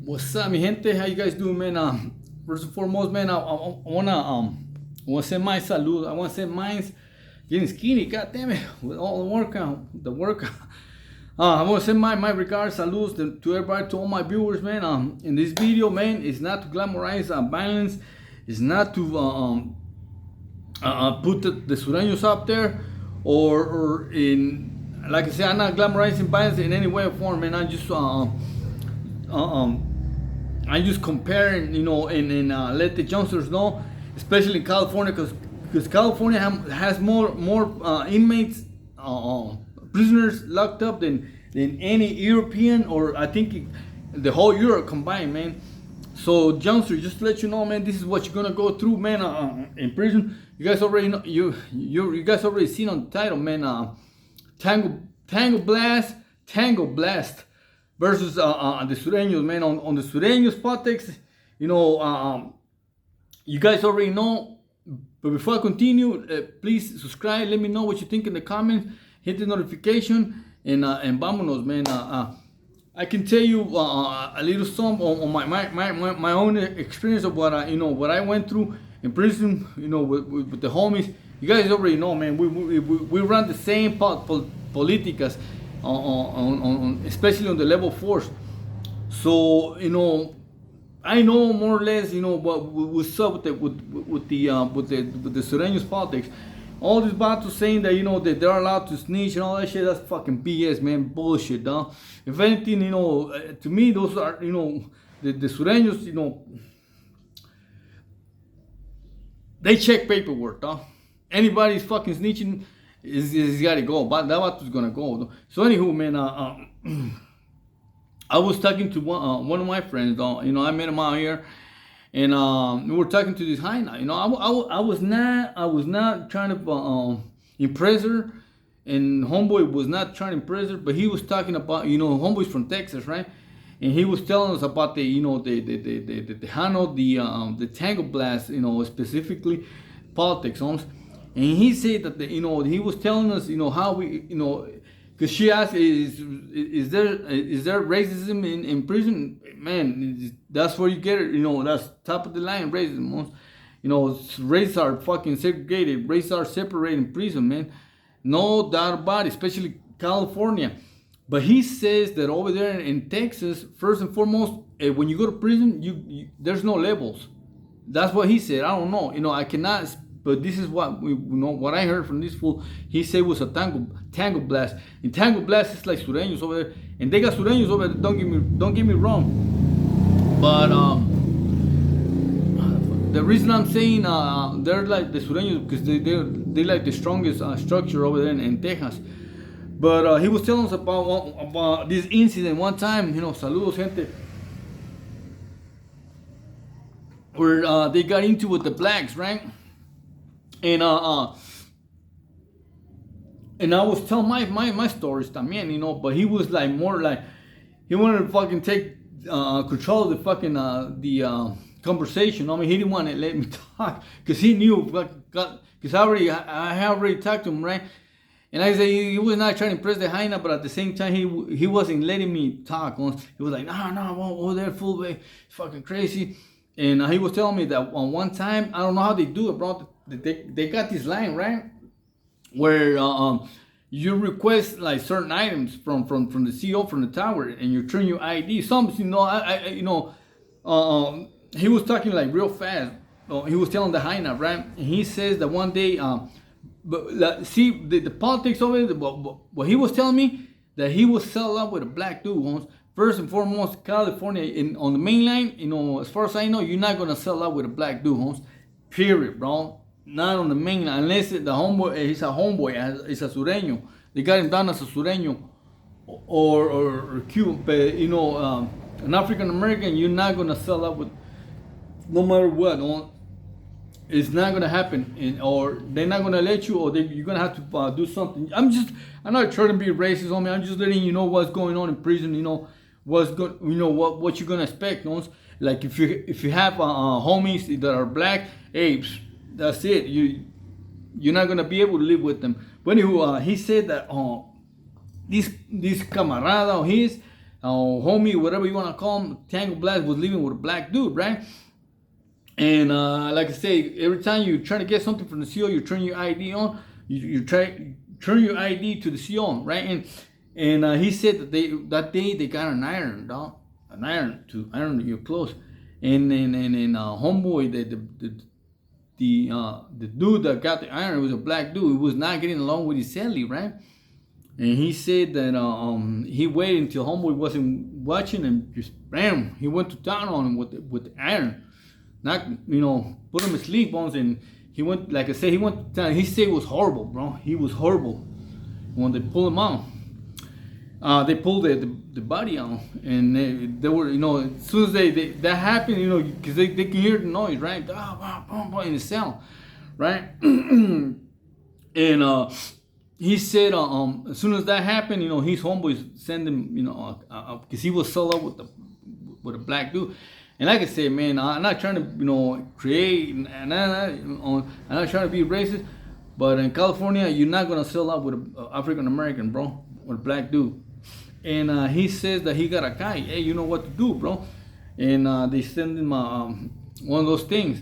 What's up, mi gente? How you guys doing, man? First and foremost, man, I wanna send my salute. I wanna send mine's getting skinny. God damn it, with all the workout. I wanna send my regards, salutes to everybody, to all my viewers, man. In this video, man, it's not to glamorize violence. It's not to put the Sureños up there, or in, like I said, I'm not glamorizing violence in any way or form, man. I'm just comparing, and let the youngsters know, especially in California, because California has more inmates, prisoners locked up than any European, or I think the whole Europe combined, man. So youngsters, just to let you know, man, this is what you're gonna go through, man, in prison. You guys already know, you guys already seen on the title, man. Tango Blast versus the Sureños, man. On the Sureños politics, you guys already know. But before I continue, please subscribe. Let me know what you think in the comments. Hit the notification, and vámonos, man. I can tell you a little some on my own experience of what I went through in prison, with the homies. You guys already know, man. We run the same politicas. On especially on the level 4s. So I know more or less what's up with the Sureños politics. All these battles saying that that they're allowed to snitch and all that shit, that's fucking BS, man. Bullshit, dog. If anything, to me those are the Sureños, they check paperwork, dog. Anybody's fucking snitching is gotta go, but that was gonna go. So anywho, man, I was talking to one of my friends, I met him out here, and we were talking to this hyena. I was not trying to impress her, and homeboy was not trying to impress her, but he was talking about, homeboy's from Texas, right? And he was telling us about the Tango Blast, specifically politics, homes. And he said that he was telling us how we because she asked, is there racism in prison? Man, that's where you get it. That's top of the line racism. Races are fucking segregated. Races are separated in prison, man. No doubt about it, especially California. But he says that over there in Texas, first and foremost, when you go to prison, you there's no levels. That's what he said. I don't know. I cannot. But this is what what I heard from this fool. He said it was a tango blast. And tango blast is like Sureños over there, and they got Sureños over there. Don't get me wrong. But the reason I'm saying they're like the Sureños because they like the strongest structure over there in Texas. But he was telling us about this incident one time. Saludos, gente. Where they got into with the blacks, right? And I was telling my stories también, but he was like more like he wanted to fucking take control of the fucking the conversation. I mean, he didn't want to let me talk because he knew, because I had already talked to him, right? And I said he was not trying to impress the hyena, but at the same time he wasn't letting me talk. He was like, no, over there, fool, babe, it's fucking crazy. And he was telling me that one time, I don't know how they do it, bro. They got this line, right, where you request like certain items from the CEO from the tower, and you turn your ID. Some, he was talking like real fast. He was telling the hyena, right, and he says that one day, but see the politics of it. What he was telling me that he was settled up with a black dude. First and foremost, California on the main line, as far as I know, you're not gonna sell out with a black dude, period, bro. Not on the main line, unless the homeboy is a homeboy, is a Sureño. They got him down as a Sureño or Cuban, but an African American, you're not gonna sell out with, no matter what. It's not gonna happen, or they're not gonna let you, or you're gonna have to do something. I'm not trying to be racist on me. I'm just letting you know what's going on in prison. What's good. What you're gonna expect. Like if you have homies that are black, hey, that's it. You're not gonna be able to live with them. But anywho, he said that this camarada of his homie, whatever you want to call him, Tango Blast was living with a black dude, right? And like I say, every time you try to get something from the CO, you turn your ID on. You try turn your ID to the CO on, right? And he said that day they got an iron, dog, an iron to iron your clothes. And homeboy, the dude that got the iron was a black dude. He was not getting along with his celly, right? And he said that he waited until homeboy wasn't watching and just bam, he went to town on him with the iron. Not, put him asleep on, and he went, like I said, he went to town. He said it was horrible, bro. He was horrible. When they pulled him out, they pulled the body out, and they were, as soon as that happened, because they can hear the noise, right? In the cell, right? And he said, as soon as that happened, his homeboys send him, because he was sold up with a black dude. And like I said, man, I'm not trying to, create, and I'm not trying to be racist, but in California, you're not gonna sell out with an African American, bro, with a black dude. And he says that he got a guy. Hey, you know what to do, bro? And they send him one of those things.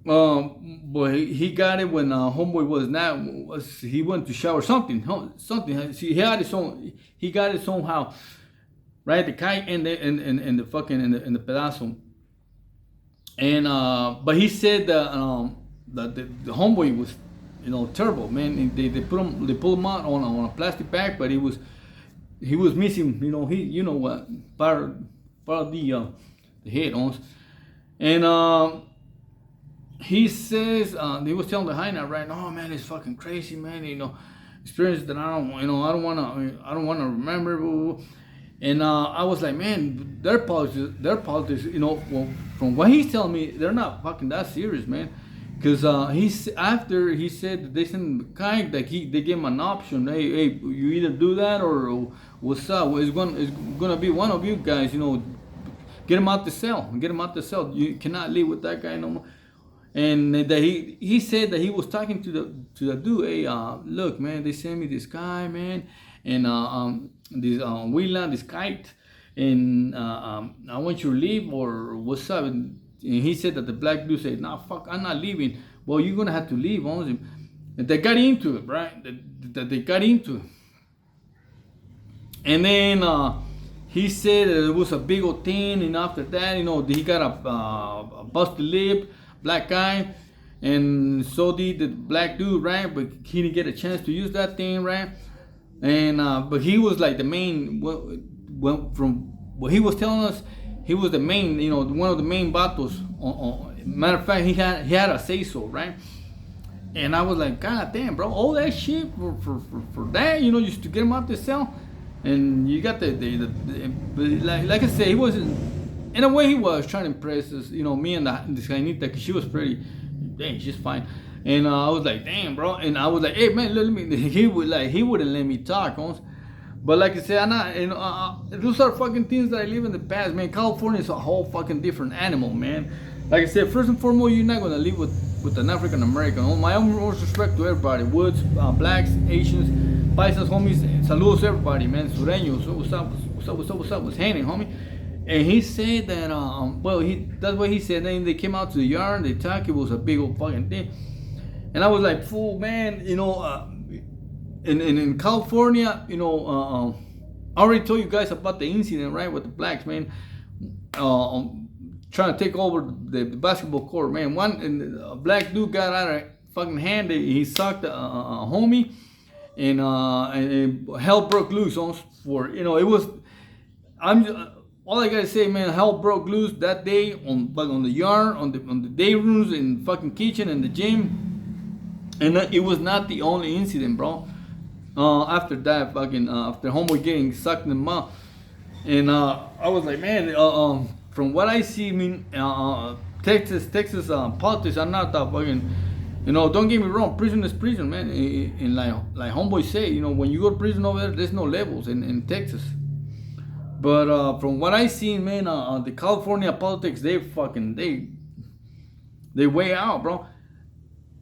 But he got it when homeboy he went to shower something. He had his own. He got it somehow. Right, the kite and the fucking and the pedazo, and but he said that the homeboy was, terrible, man. They pulled him out on a plastic bag, but he was missing, what part of the head on, and he says he was telling the high now, right? Oh man, it's fucking crazy, man. Experience that I don't want to remember. And I was like, man, their politics, well, from what he's telling me, they're not fucking that serious, man. Because after he said that they sent him kind, like they gave him an option. Hey, you either do that or what's up? Well, it's gonna be one of you guys, get him out the cell. Get him out the cell. You cannot live with that guy no more. And that he said that he was talking to the dude. Hey, look, man, they sent me this guy, man, and this Wheeland, this kite, and I want you to leave or what's up? And he said that the black dude said, nah, fuck, I'm not leaving. Well, you're gonna have to leave, honestly. And they got into it, right? They got into it. And then he said that it was a big old thing, and after that, he got a busted lip, black guy, and so did the black dude, right? But he didn't get a chance to use that thing, right? And but he was like the main. From what he was telling us, he was the main. One of the main battles. Matter of fact, he had a say so, right? And I was like, God damn, bro, all that shit for that, just to get him out the cell. And you got like I said, he wasn't. In a way, he was trying to impress us, me and this Jainita, because she was pretty. Dang, she's fine. And I was like, damn, bro. And I was like, hey, man, let me. He wouldn't let me talk, but like I said, I'm not. Those are fucking things that I live in the past, man. California is a whole fucking different animal, man. Like I said, first and foremost, you're not gonna live with an African American. My own respect to everybody, Woods, blacks, Asians, paisas, homies. Saludos to everybody, man. Sureños, what's up? What's happening, homie? And he said that, that's what he said. Then they came out to the yard, they talked. It was a big old fucking thing. And I was like, fool, man, in California, I already told you guys about the incident, right, with the blacks, man, trying to take over the basketball court, man. A black dude got out of fucking hand. He sucked a homie, and hell broke loose it was. All I gotta say, man, hell broke loose that day on the yard, on the day rooms, in fucking kitchen, and the gym. And it was not the only incident, bro. After that, after homeboy getting sucked in the mouth, and I was like, man, from what I see, I mean, Texas politics are not that fucking, don't get me wrong, prison is prison, man. And like homeboy say, when you go to prison over there, there's no levels in Texas. But from what I seen, man, the California politics, they way out, bro.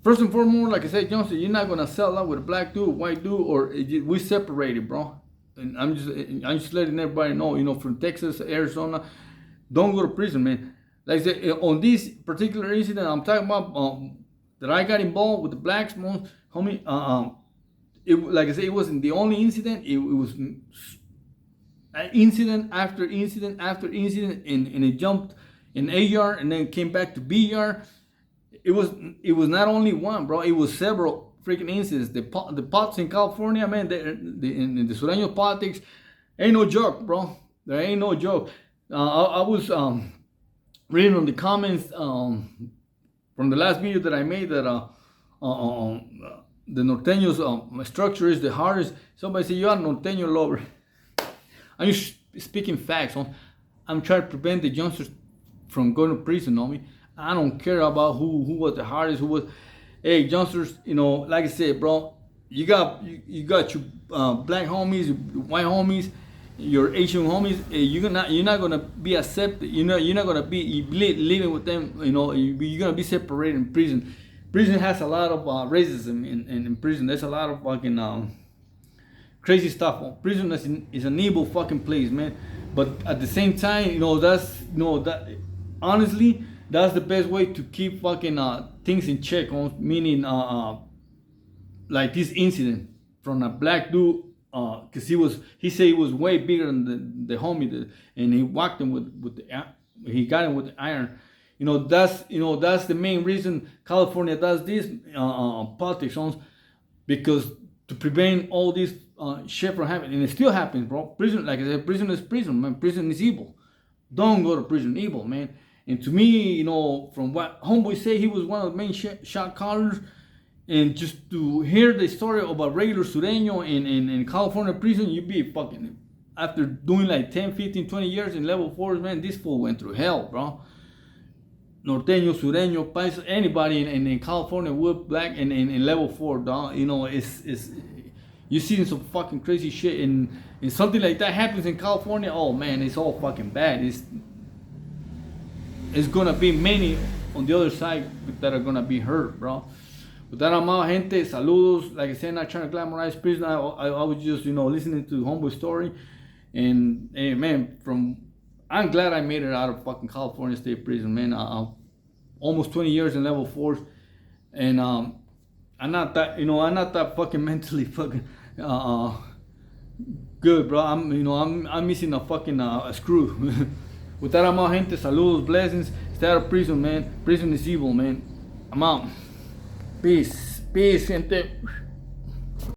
First and foremost, like I said, Johnson, you're not gonna sell out with a black dude, white dude, or we separated, bro. and I'm just letting everybody know, you know, from Texas, Arizona, don't go to prison, man. Like I said, on this particular incident I'm talking about, that I got involved with the blacks, homie. Like I said, it wasn't the only incident. It was incident after incident after incident, and it jumped in A yard and then came back to B yard. It was not only one, bro. It was several freaking incidents. The pots in California, man, in the Sureño politics, ain't no joke, bro. There ain't no joke. I was reading on the comments from the last video that I made that the Norteños structure is the hardest. Somebody said, you're a Norteño lover. I'm just speaking facts. I'm trying to prevent the youngsters from going to prison on me. I don't care about who was the hardest, who was. Hey, youngsters, you know, like I said, bro, you got your black homies, your white homies, your Asian homies. You're not gonna be accepted. You're not gonna be living with them. You know, you're gonna be separated in prison. Prison has a lot of racism in prison. There's a lot of fucking crazy stuff. Prison is an evil fucking place, man. But at the same time, you know, that honestly, that's the best way to keep fucking things in check. Meaning, like this incident from a black dude, cause he said he was way bigger than the homie, and he whacked him he got him with the iron. You know, that's the main reason California does this politics, because to prevent all this shit from happening, and it still happens, bro. Prison, like I said, prison is prison, man. Prison is evil. Don't go to prison, evil, man. And to me, you know, from what homeboy said, he was one of the main shot callers. And just to hear the story of a regular Sureño in California prison, you'd be fucking, after doing like 10, 15, 20 years in level 4s, man, this fool went through hell, bro. Norteño, Sureño, Paisa, anybody in California would black and in level 4, dog. You know, it's you see some fucking crazy shit, and something like that happens in California, oh man, it's all fucking bad. It's gonna be many on the other side that are gonna be hurt, bro. With that, I'm out, gente. Saludos. Like I said, not trying to glamorize prison. I was just, you know, listening to Homeboy's story, and hey, man, I'm glad I made it out of fucking California State Prison, man. Almost 20 years in level 4s, and I'm not that fucking mentally fucking good, bro. I'm missing a fucking a screw. With that, I'm out, gente. Saludos, blessings. Stay out of prison, man. Prison is evil, man. I'm out. Peace, gente.